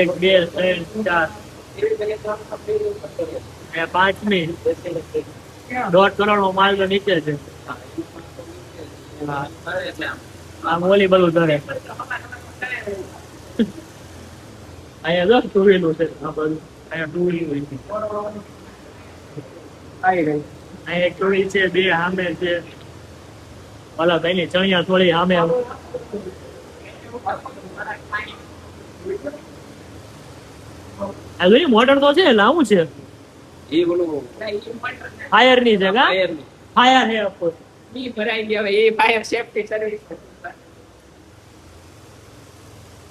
એક બે ત્રણ ચાર પાંચમી 1.5 કરોડ નો માલ તો નીચે છે. આમ ઓલી બધું ધરે અહીંયા જો ટુ વ્હીલું છે. આ બધું અહીંયા ટુ વ્હીલું છે. અહીંયા એક ટુ વ્હીલ છે, બે સામે છે. ઓલા ભાઈની ચણિયા થોડી સામે મોટર તો છે. લાવું છે ફાયર ની જગા ફાયર હે ભરાઈ ગયા એ ફાયર સેફટી સર્વિસ.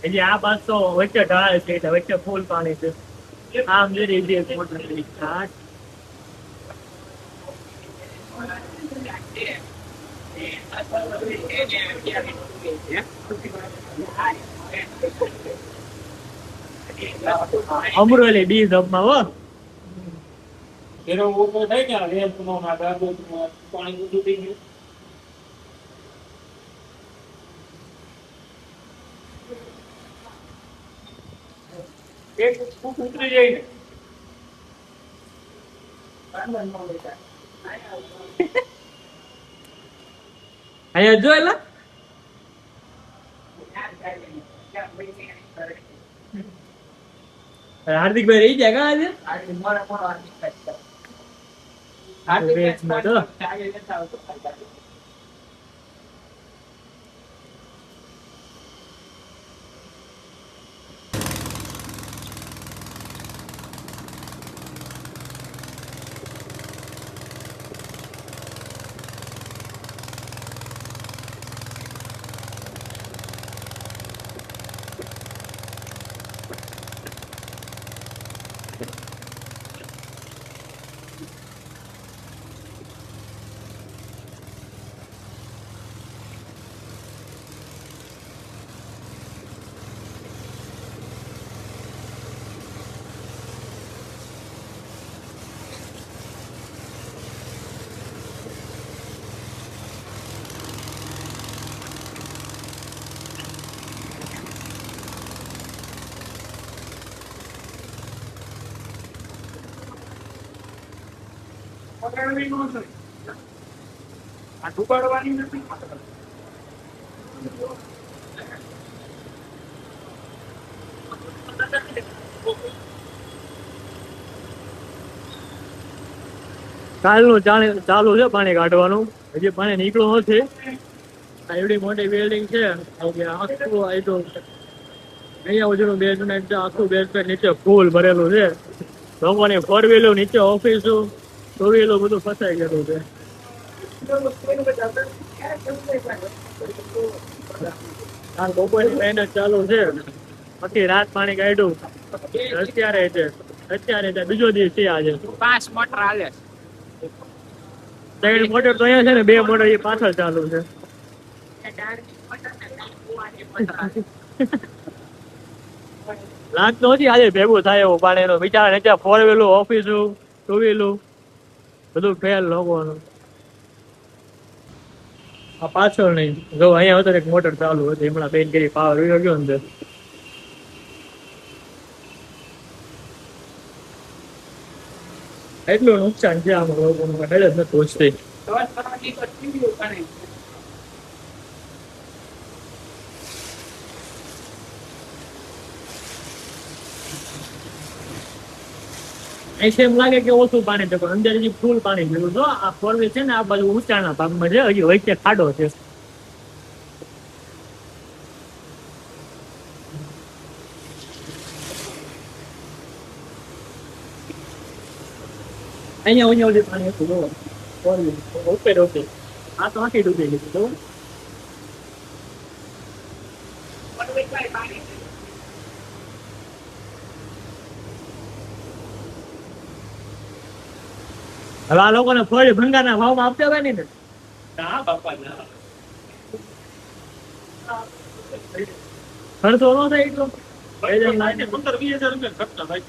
એટલે આ બાદ તો વચ્ચે ઢાળ છે એટલે વચ્ચે ફૂલ પાણી છે. આમ જરી બે મોટર અમરોલી ડી ધબમાં હો પાણી ઉતરી ગયું. ઉતરી જાય ને અહીંયા જો એલા હાર્દિકભાઈ રહી જાય આજે ડુબાડવાની નથી. કાલનું ચાલુ છે પાણી કાઢવાનું. હજી પાણી નીકળ્યું નથી. એવડી મોટી બિલ્ડિંગ છે આખું અહીંયા સુધીનું બેઝમેન્ટ છે. આખું બેઝમેન્ટ નીચે ફૂલ ભરેલું છે. લોકોની ફોર વ્હીલર નીચે ઓફિસો ટુ વ્હીલર બધું ફસાઈ ગયેલું છે. બપોરની મહેનત ચાલુ છે. બાકી રાત પાણી કાઢ્યું અત્યારે બીજો દિવસ છે. આજે 5 મોટર હાલે. 3 મોટર તો અહીંયા છે ને 2 મોટર એ પાછળ ચાલુ છે. લાગતો નથી આજે ભેગું થાય એવું પાણી નું. બિચારા નીચે ફોર વ્હીલર ઓફિસો ટુ વ્હીલર બધું ફેલ લોકોનું. આ પાછળ નહીં જો અહીંયા હતો એક મોટર ચાલુ હતી હમણાં બેન કરી પાવર ગયો ને એટલું નુકસાન છે આમાં લોકોનું જ નથી પહોંચતી. ऐसे એમ લાગે કે ઓછું પાણી છે પણ અંદર હજી ફૂલ પાણી ગયું જો. આ ફોર વ્હીલ છે ને આ બાજુ ઊંચાના ભાગમાં છે. હજી વચ્ચે ખાડો છે. અહીંયા ઓલી પાણી હતું જો ફોર વ્હીલ ઉપર આ તો આખી ડૂબી ગઈ જો. હવે આ લોકોને ફળી ભંગારના ભાવમાં આપતા હોય ને ખર્ચો ન થાય એટલો 15-20 હજાર રૂપિયા ખર્ચા થાય.